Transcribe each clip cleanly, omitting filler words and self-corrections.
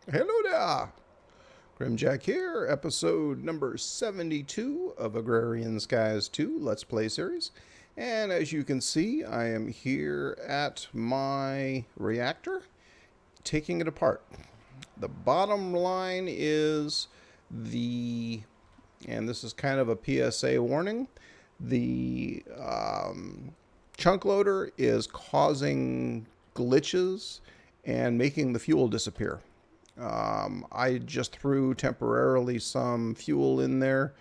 Hello there! Grimjahk here, episode number 72 of Agrarian Skies 2 Let's Play series. And as you can see, I am here at my reactor, taking it apart. The bottom line is and this is kind of a PSA warning, the chunk loader is causing glitches and making the fuel disappear. I just threw temporarily some fuel in there.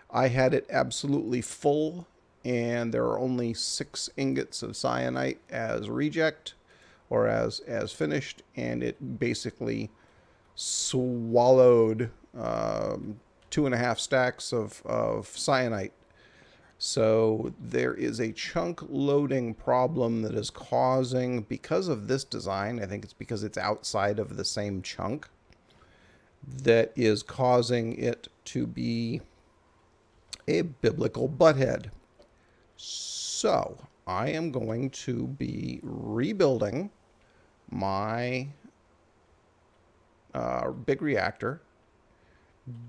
I had it absolutely full, and there are only 6 ingots of cyanite as reject or as finished, and it basically swallowed 2.5 stacks of cyanite. So there is a chunk loading problem that is causing, because of this design, I think it's because it's outside of the same chunk, that is causing it to be a biblical butthead. So I am going to be rebuilding my big reactor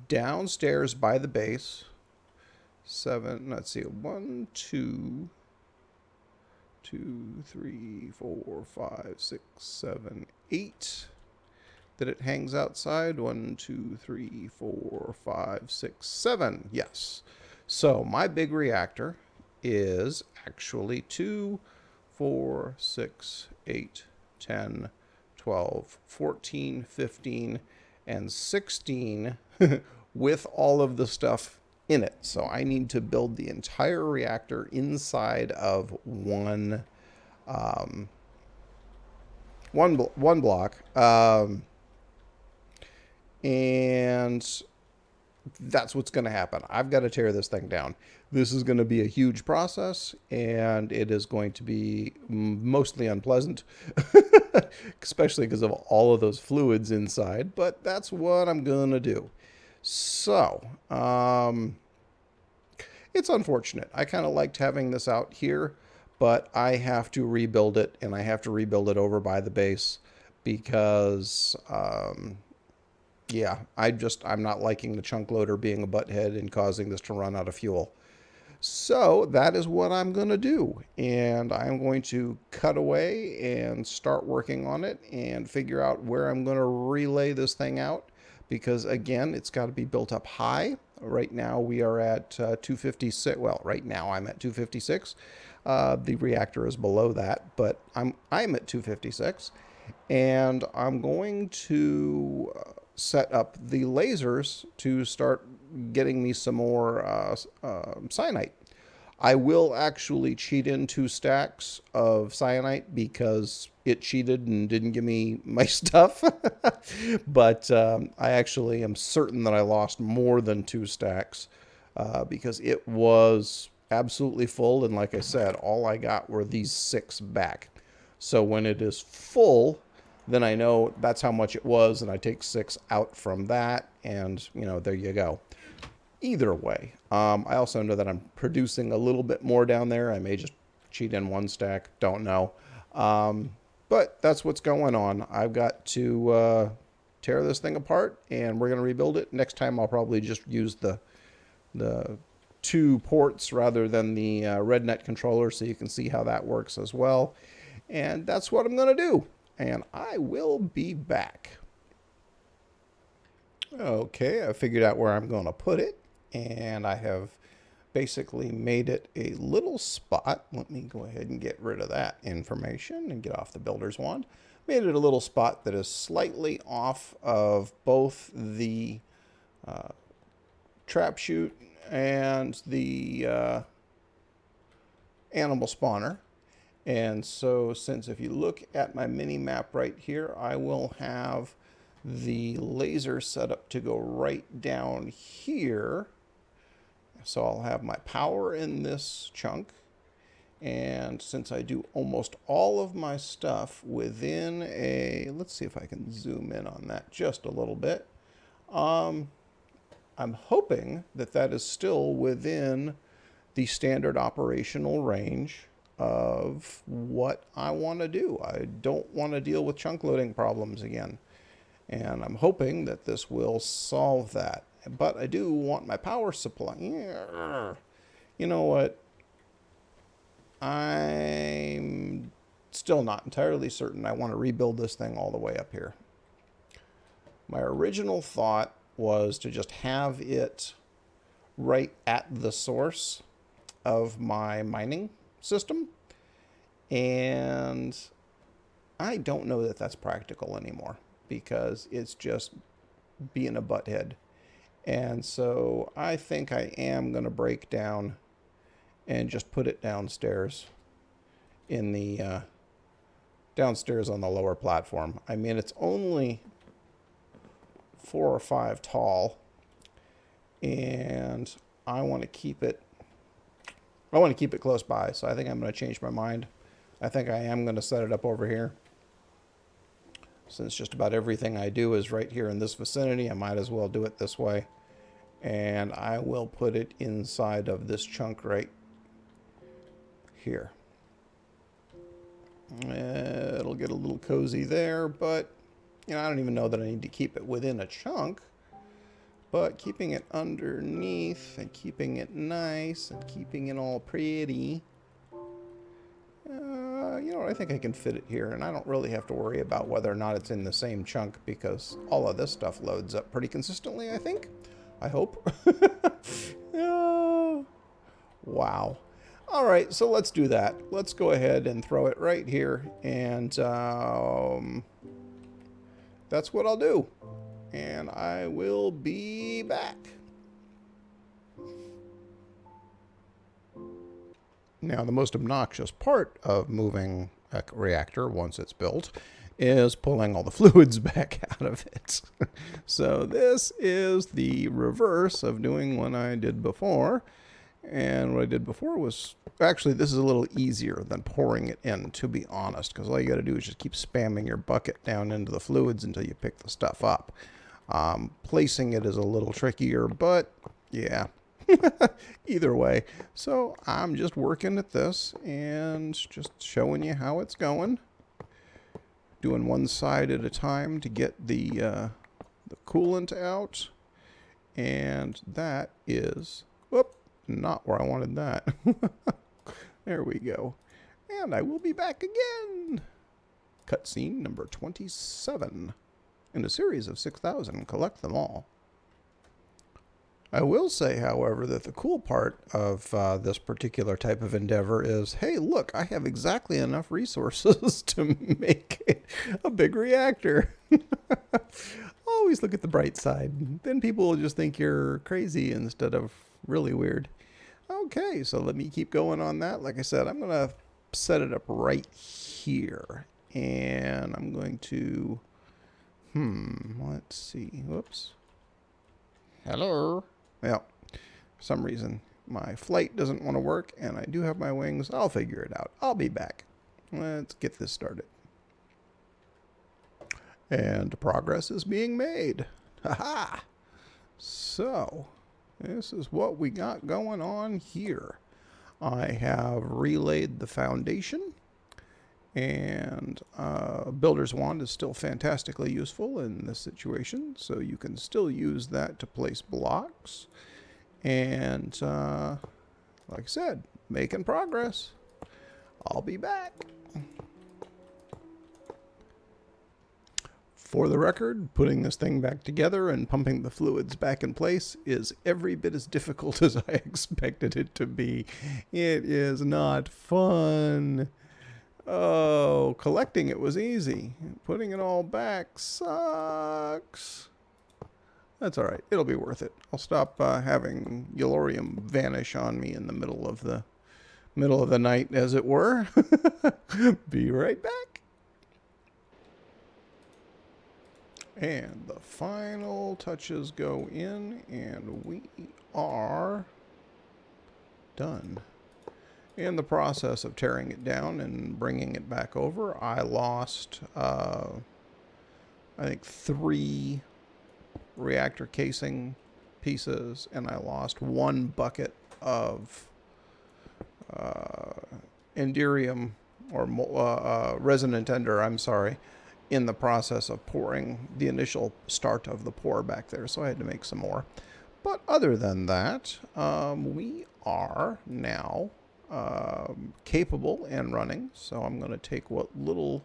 downstairs by the base. Let's see, 1, 2, 2, 3, 4, 5, 6, 7, 8 that it hangs outside. 1, 2, 3, 4, 5, 6, 7. Yes. So my big reactor is actually 2, 4, 6, 8, 10, 12, 14, 15, and 16 with all of the stuff in it. So I need to build the entire reactor inside of one block. And that's what's going to happen. I've got to tear this thing down. This is going to be a huge process, and it is going to be mostly unpleasant, especially because of all of those fluids inside, but that's what I'm going to do. So, it's unfortunate. I kind of liked having this out here, but I have to rebuild it, and I have to rebuild it over by the base because, yeah, I'm not liking the chunk loader being a butthead and causing this to run out of fuel. So that is what I'm going to do. And I'm going to cut away and start working on it and figure out where I'm going to relay this thing out. Because again, it's got to be built up high. Right now we are at 256. Well, right now I'm at 256. The reactor is below that, but I'm at 256. And I'm going to set up the lasers to start getting me some more cyanite. I will actually cheat in 2 stacks of cyanite because it cheated and didn't give me my stuff. But I actually am certain that I lost more than 2 stacks because it was absolutely full. And like I said, all I got were these 6 back. So when it is full, then I know that's how much it was, and I take 6 out from that, and, there you go. Either way, I also know that I'm producing a little bit more down there. I may just cheat in 1 stack, don't know. But that's what's going on. I've got to tear this thing apart, and we're going to rebuild it. Next time I'll probably just use the 2 ports rather than the RedNet controller, so you can see how that works as well. And that's what I'm going to do. And I will be back. Okay, I figured out where I'm going to put it, and I have basically made it a little spot. Let me go ahead and get rid of that information and get off the builder's wand. Made it a little spot that is slightly off of both the trap chute and the animal spawner. And so since if you look at my mini map right here, I will have the laser set up to go right down here. So I'll have my power in this chunk. And since I do almost all of my stuff within let's see if I can zoom in on that just a little bit. I'm hoping that that is still within the standard operational range of what I want to do. I don't want to deal with chunk loading problems again. And I'm hoping that this will solve that. But I do want my power supply. Yeah. You know what? I'm still not entirely certain I want to rebuild this thing all the way up here. My original thought was to just have it right at the source of my mining system. And I don't know that that's practical anymore because it's just being a butthead. And so I think I am going to break down and just put it downstairs in the downstairs on the lower platform. I mean, it's only 4 or 5 tall, and I want to keep it close by. So I think I'm going to change my mind. I think I am going to set it up over here. Since just about everything I do is right here in this vicinity, I might as well do it this way. And I will put it inside of this chunk right here. It'll get a little cozy there, but you know, I don't even know that I need to keep it within a chunk. But keeping it underneath and keeping it nice and keeping it all pretty, you know, I think I can fit it here, and I don't really have to worry about whether or not it's in the same chunk because all of this stuff loads up pretty consistently, I think. I hope. Wow. All right, so let's do that. Let's go ahead and throw it right here, and that's what I'll do. And I will be back. Now, the most obnoxious part of moving a reactor once it's built is pulling all the fluids back out of it. So this is the reverse of doing what I did before. And what I did before was, actually, this is a little easier than pouring it in, to be honest, because all you got to do is just keep spamming your bucket down into the fluids until you pick the stuff up. Placing it is a little trickier, but yeah, either way. So I'm just working at this and just showing you how it's going. Doing one side at a time to get the coolant out. And that is, whoop, not where I wanted that. There we go. And I will be back again. Cutscene number 27. In a series of 6,000, collect them all. I will say, however, that the cool part of this particular type of endeavor is, hey, look, I have exactly enough resources to make a big reactor. Always look at the bright side. Then people will just think you're crazy instead of really weird. Okay, so let me keep going on that. Like I said, I'm going to set it up right here. And I'm going to... let's see. Whoops. Hello. Well, for some reason, my flight doesn't want to work, and I do have my wings. I'll figure it out. I'll be back. Let's get this started. And progress is being made. Ha-ha! So, this is what we got going on here. I have relayed the foundation. And Builder's Wand is still fantastically useful in this situation, so you can still use that to place blocks. And like I said, making progress. I'll be back. For the record, putting this thing back together and pumping the fluids back in place is every bit as difficult as I expected it to be. It is not fun. Oh, collecting it was easy. Putting it all back sucks. That's all right. It'll be worth it. I'll stop having Yellorium vanish on me in the middle of the night, as it were. Be right back. And the final touches go in, and we are done. In the process of tearing it down and bringing it back over, I lost, I think, 3 reactor casing pieces, and I lost 1 bucket of Enderium, or resonant ender, I'm sorry. in the process of pouring the initial start of the pour back there, so I had to make some more. But other than that, we are now capable and running. So I'm going to take what little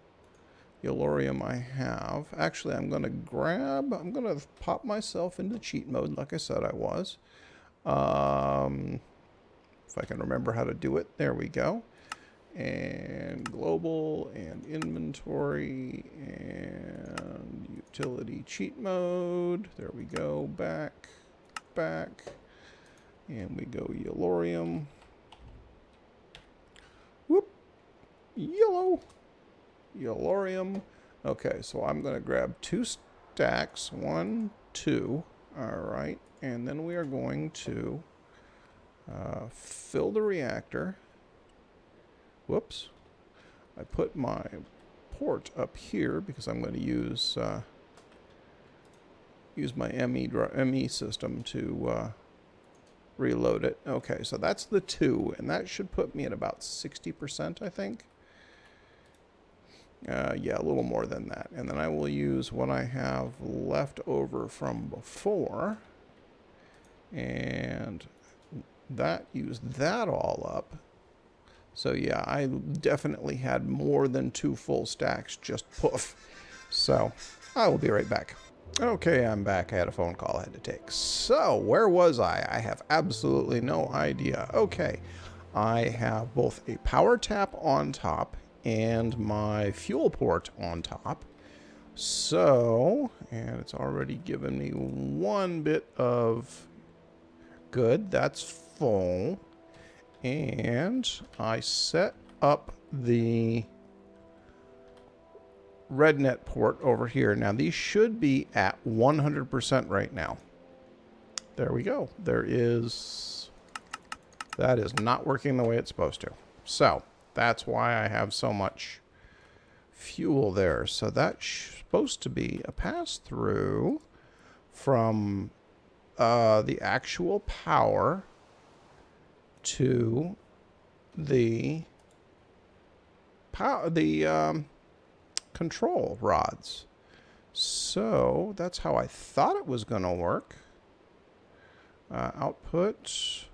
Yellorium I have. Actually, I'm going to pop myself into cheat mode like I said I was. If I can remember how to do it. There we go. And global and inventory and utility cheat mode. There we go. Back. And we go Yellorium. Whoop. Yellorium. Okay, so I'm going to grab 2 stacks. 1, 2. Alright. And then we are going to fill the reactor. Whoops. I put my port up here because I'm going to use my ME system to reload it. Okay, so that's the 2, and that should put me at about 60%, I think. Yeah, a little more than that. And then I will use what I have left over from before, and use that all up. So yeah, I definitely had more than 2 full stacks, just poof. So I will be right back. Okay, I'm back. I had a phone call I had to take. So, where was I? I have absolutely no idea. Okay, I have both a power tap on top and my fuel port on top. So, and it's already given me 1 bit of good. That's full. And I set up the RedNet port over here. Now these should be at 100% right now. There we go. That is not working the way it's supposed to. So that's why I have so much fuel there. So that's supposed to be a pass-through from the actual power to the control rods. So that's how I thought it was going to work. Output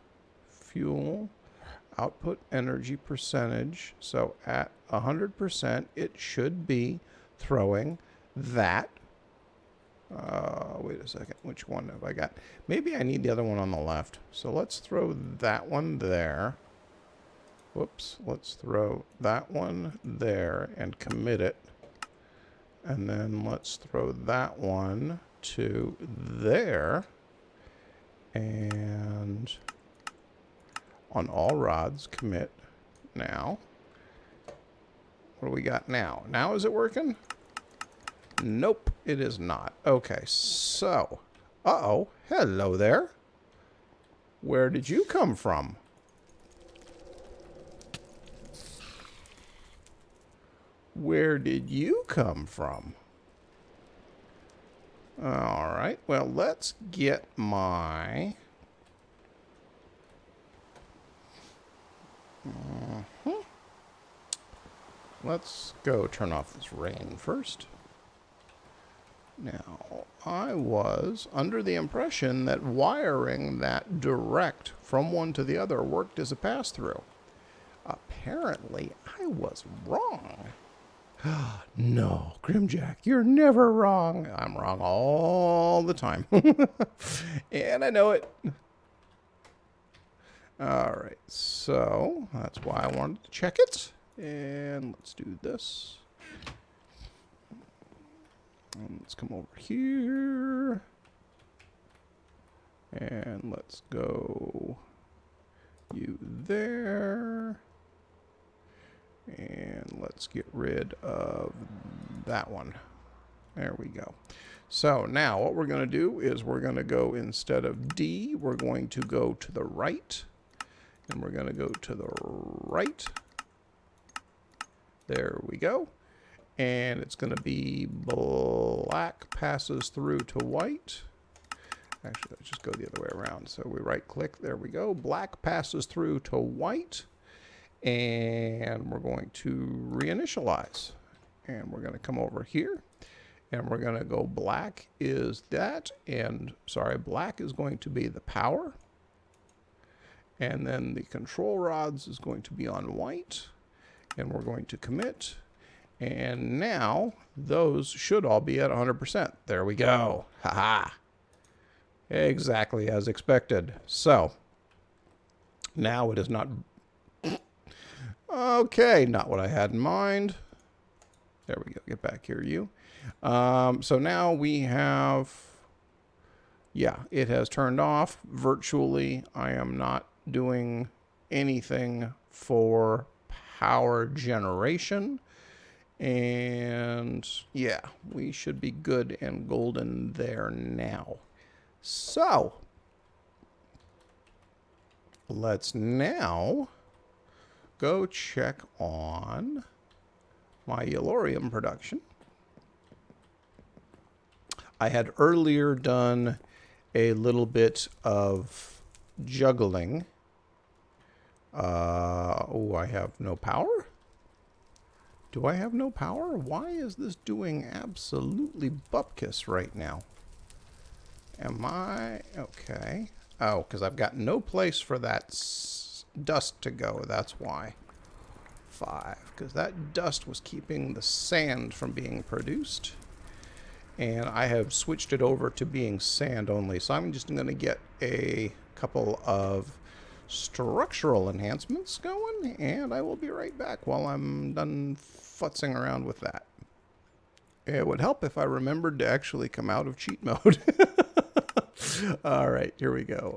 fuel, output energy percentage. So at 100%, it should be throwing that. Wait a second. Which one have I got? Maybe I need the other one on the left. So let's throw that one there. Whoops. Let's throw that one there and commit it. And then let's throw that one to there. And on all rods, commit now. What do we got now? Now is it working? Nope, it is not. Okay, so, uh-oh, hello there. Where did you come from? Where did you come from? All right, well, let's get my... Let's go turn off this rain first. Now, I was under the impression that wiring that direct from one to the other worked as a pass-through. Apparently, I was wrong. No, Grimjahk, you're never wrong. I'm wrong all the time. And I know it. All right, so that's why I wanted to check it. And let's do this. And let's come over here. And let's go you there. And let's get rid of that one. There we go. So now what we're going to do is we're going to go, instead of D, we're going to go to the right. And we're going to go to the right. There we go. And it's going to be black passes through to white. Actually, let's just go the other way around. So we right click. There we go. Black passes through to white. And we're going to reinitialize. And we're going to come over here. And we're going to go black is that. And, sorry, black is going to be the power. And then the control rods is going to be on white. And we're going to commit. And now those should all be at 100%. There we go. Haha. Exactly as expected. So now it is not... Okay, not what I had in mind. There we go. Get back here, you. So now we have... Yeah, it has turned off. Virtually, I am not doing anything for power generation. And yeah, we should be good and golden there now. So let's now go check on my Yellorium production. I had earlier done a little bit of juggling. Oh, I have no power? Do I have no power? Why is this doing absolutely bupkis right now? Am I... Okay. Oh, because I've got no place for that dust to go. That's why. 5. Because that dust was keeping the sand from being produced. And I have switched it over to being sand only. So I'm just going to get a couple of structural enhancements going, and I will be right back while I'm done futzing around with that. It would help if I remembered to actually come out of cheat mode. All right, here we go.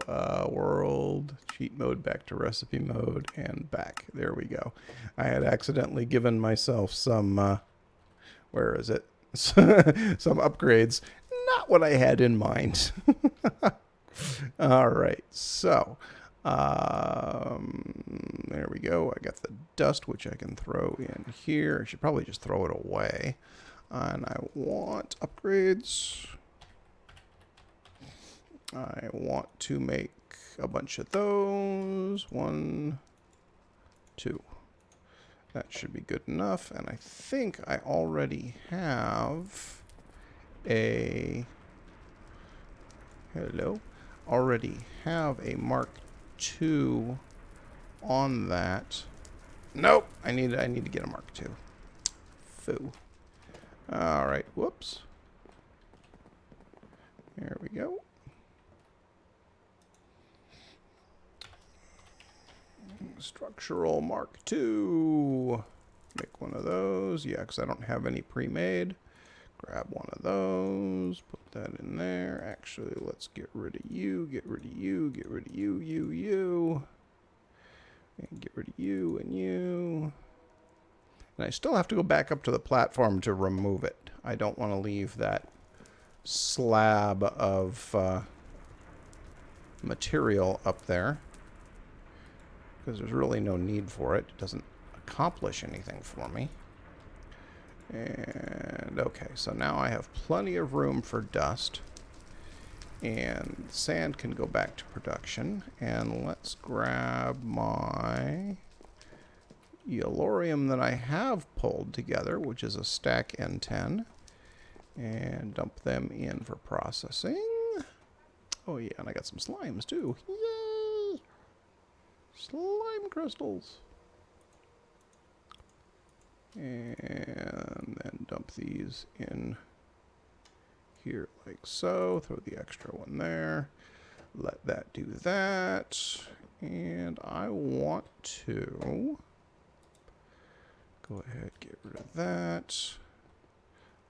World, cheat mode, back to recipe mode, and back. There we go. I had accidentally given myself some, where is it? Some upgrades. Not what I had in mind. All right, so... there we go. I got the dust, which I can throw in here. I should probably just throw it away. And I want upgrades. I want to make a bunch of those. 1, 2. That should be good enough. And I think I already have a... Hello? Already have a Mark II on that. Nope, I need to get a Mark II. Foo. All right, whoops. There we go. Structural Mark II. Make one of those. Yeah, because I don't have any pre-made. Grab one of those, put that in there. Actually, let's get rid of you, get rid of you, get rid of you, you. And get rid of you and you. And I still have to go back up to the platform to remove it. I don't want to leave that slab of material up there, because there's really no need for it. It doesn't accomplish anything for me. And okay, so now I have plenty of room for dust. And sand can go back to production. And let's grab my Yellorium that I have pulled together, which is a stack N10. And dump them in for processing. Oh yeah, and I got some slimes too. Yay! Slime crystals. And then dump these in here like so. Throw the extra one there. Let that do that. And I want to go ahead, get rid of that.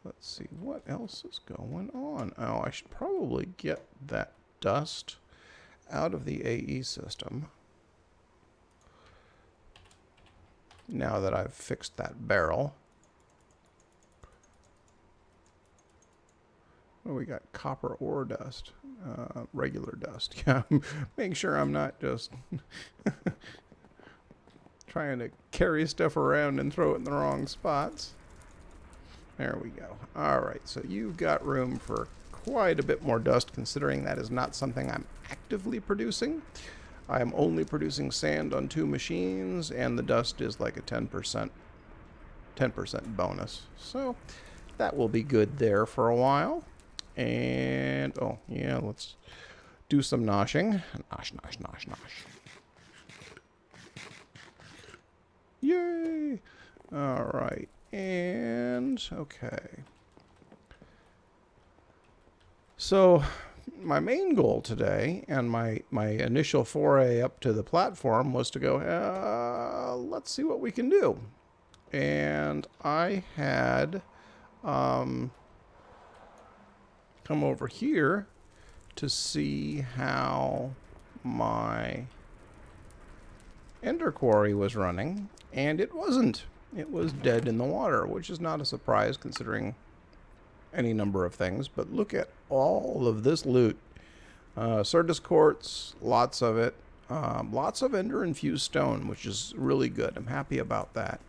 Let's see what else is going on. Oh, I should probably get that dust out of the AE system. Now that I've fixed that barrel. Oh, we got copper ore dust. Regular dust. Yeah, make sure I'm not just trying to carry stuff around and throw it in the wrong spots. There we go. All right, so you've got room for quite a bit more dust, considering that is not something I'm actively producing. I am only producing sand on 2 machines, and the dust is like a 10% 10% bonus. So that will be good there for a while. And, oh, yeah, let's do some noshing. Nosh, nosh, nosh, nosh. Yay! All right. And, okay. So my main goal today and my initial foray up to the platform was to go, let's see what we can do. And I had come over here to see how my Ender Quarry was running, and it wasn't. It was dead in the water, which is not a surprise considering any number of things. But look at all of this loot. Certus quartz, lots of it. Lots of ender infused stone, which is really good. I'm happy about that.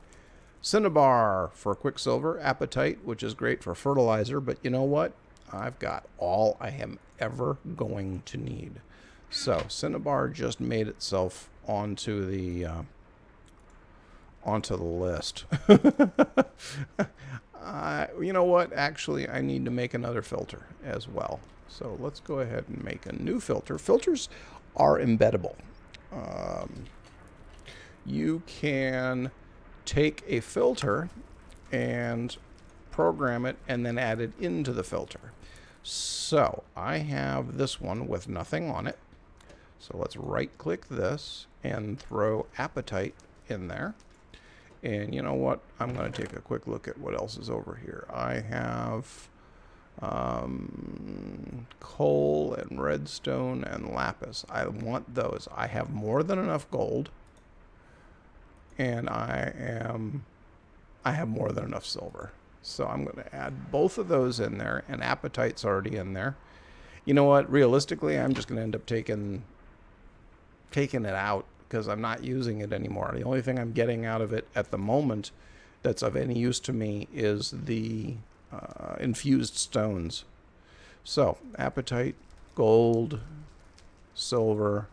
Cinnabar for quicksilver, apatite, which is great for fertilizer, but you know what? I've got all I am ever going to need. So cinnabar just made itself onto the list. You know what? Actually, I need to make another filter as well. So let's go ahead and make a new filter. Filters are embeddable. You can take a filter and program it and then add it into the filter. So I have this one with nothing on it. So let's right click this and throw apatite in there. And you know what? I'm going to take a quick look at what else is over here. I have coal and redstone and lapis. I want those. I have more than enough gold. And I have more than enough silver. So I'm going to add both of those in there, and apatite's already in there. You know what? Realistically, I'm just going to end up taking it out because I'm not using it anymore. The only thing I'm getting out of it at the moment that's of any use to me is the infused stones. So apatite, gold, silver,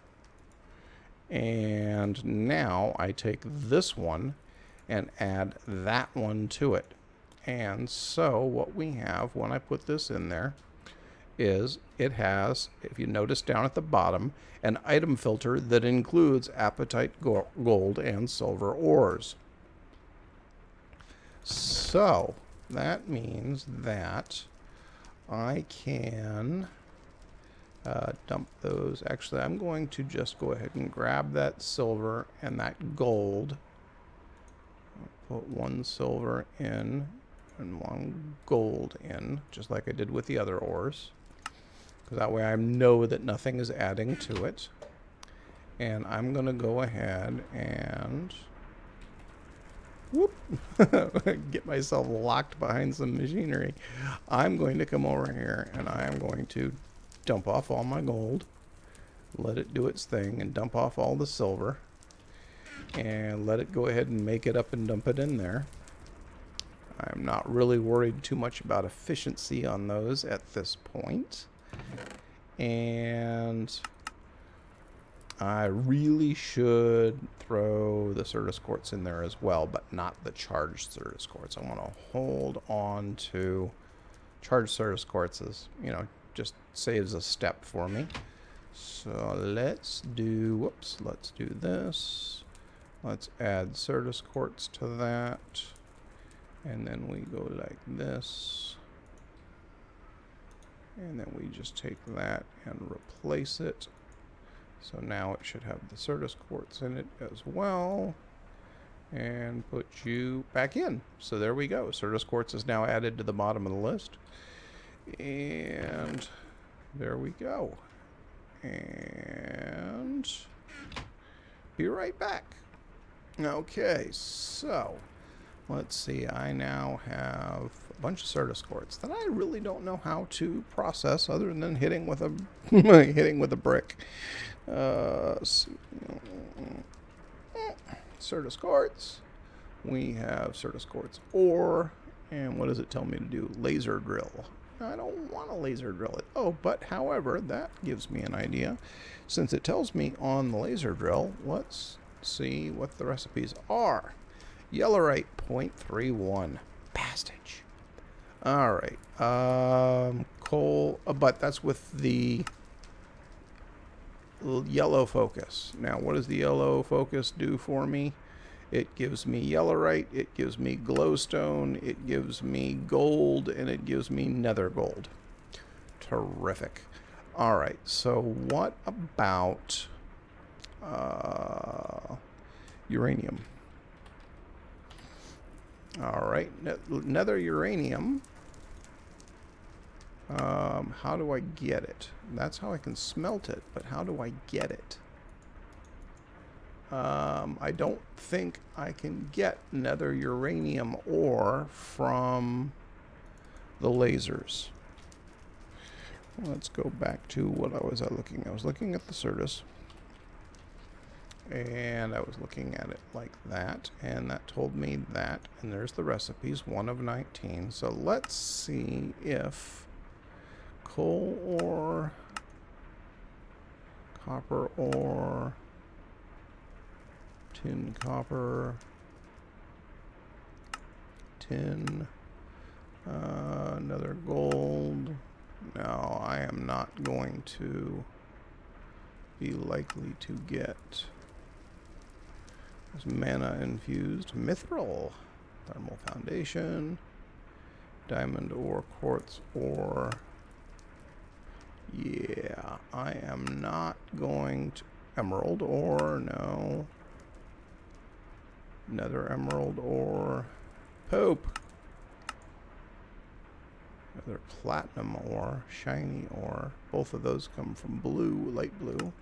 and now I take this one and add that one to it. And so what we have when I put this in there is it has, if you notice down at the bottom, an item filter that includes apatite, gold, and silver ores. So that means that I can dump those. Actually, I'm going to just go ahead and grab that silver and that gold. I'll put one silver in and one gold in, just like I did with the other ores. Because that way I know that nothing is adding to it. And I'm going to go ahead and whoop, get myself locked behind some machinery. I'm going to come over here and I am going to dump off all my gold, let it do its thing, and dump off all the silver, and let it go ahead and make it up and dump it in there. I'm not really worried too much about efficiency on those at this point. And I really should throw the Certus quartz in there as well, but not the charged Certus quartz. I want to hold on to charged Certus quartzes, you know, just saves a step for me. So let's do this. Let's add Certus quartz to that. And then we go like this. And then we just take that and replace it. So now it should have the Certus quartz in it as well. And put you back in. So there we go. Certus quartz is now added to the bottom of the list. And there we go. And be right back. Okay, so let's see. I now have a bunch of Certus quartz that I really don't know how to process other than hitting with a hitting with a brick. Let's see. Certus quartz. We have Certus quartz ore. And what does it tell me to do? Laser drill. I don't want to laser drill it. Oh, but however, that gives me an idea. Since it tells me on the laser drill, let's see what the recipes are. Yellowite 0.31. Bastage. All right. Coal, but that's with the yellow focus. Now, what does the yellow focus do for me? It gives me yellowite, it gives me glowstone, it gives me gold, and it gives me nether gold. Terrific. All right, so what about uranium? All right, nether uranium. How do I get it? That's how I can smelt it, but how do I get it? I don't think I can get nether uranium ore from the lasers. Let's go back to what I was looking. I was looking at the Certus, and I was looking at it like that, and that told me that, and there's the recipes, 1 of 19. So let's see if coal ore, copper ore, tin copper, tin, another gold. No, I am not going to be likely to get this mana infused mithril, thermal foundation, diamond ore, quartz ore. Yeah, I am not going to emerald ore, no. Another emerald ore. Pope. Another platinum ore. Shiny ore. Both of those come from blue, light blue.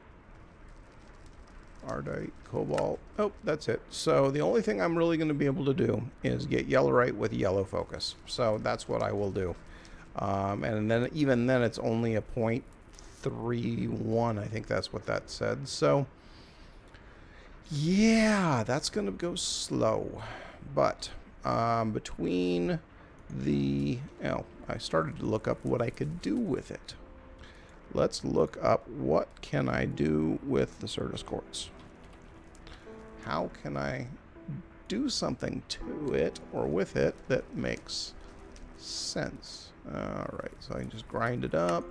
Ardite, cobalt. Oh, that's it. So the only thing I'm really going to be able to do is get yellowite with yellow focus. So that's what I will do. And then even then it's only a 0.31. I think that's what that said. So yeah, that's going to go slow. But between the... Oh, I started to look up what I could do with it. Let's look up what can I do with the Certus quartz. How can I do something to it or with it that makes sense? Alright, so I can just grind it up,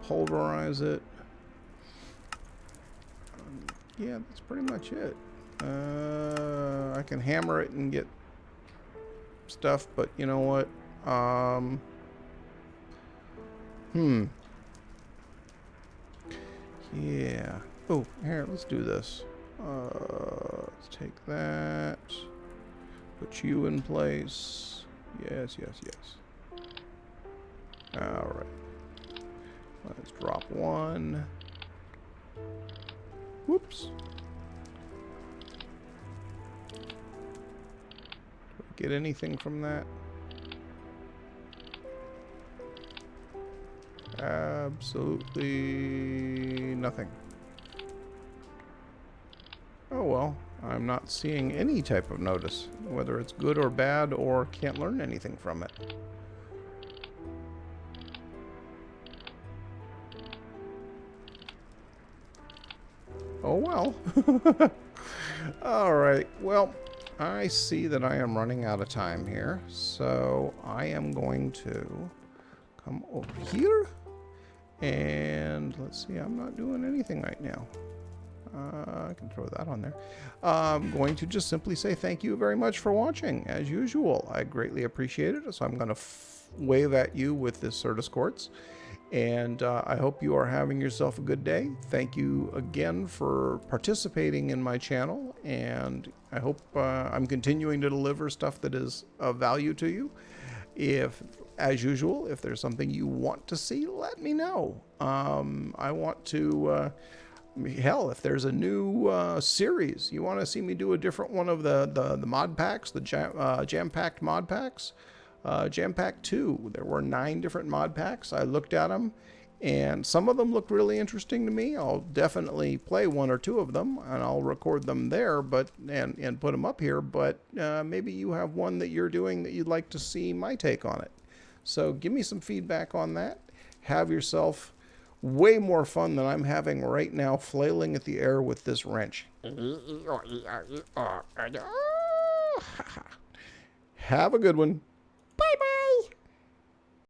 pulverize it. Yeah, that's pretty much it. I can hammer it and get stuff, but you know what? Yeah. Oh, here, let's do this. Let's take that. Put you in place. Yes, yes, yes. Alright. Let's drop one. Whoops. Get anything from that? Absolutely nothing. Oh well, I'm not seeing any type of notice, whether it's good or bad or can't learn anything from it. Oh well. Alright, well, I see that I am running out of time here, so I am going to come over here, and let's see, I'm not doing anything right now. I can throw that on there. I'm going to just simply say thank you very much for watching, as usual. I greatly appreciate it, so I'm going to wave at you with this Certus quartz. And I hope you are having yourself a good day. Thank you again for participating in my channel, and I hope I'm continuing to deliver stuff that is of value to you. If, as usual, if there's something you want to see, let me know. I want to... hell, if there's a new series, you want to see me do a different one of the mod packs, the jam-packed mod packs, Jam-Pack 2, there were 9 different mod packs. I looked at them, and some of them looked really interesting to me. I'll definitely play 1 or 2 of them, and I'll record them there, but and put them up here. But maybe you have one that you're doing that you'd like to see my take on it. So give me some feedback on that. Have yourself way more fun than I'm having right now, flailing at the air with this wrench. Have a good one.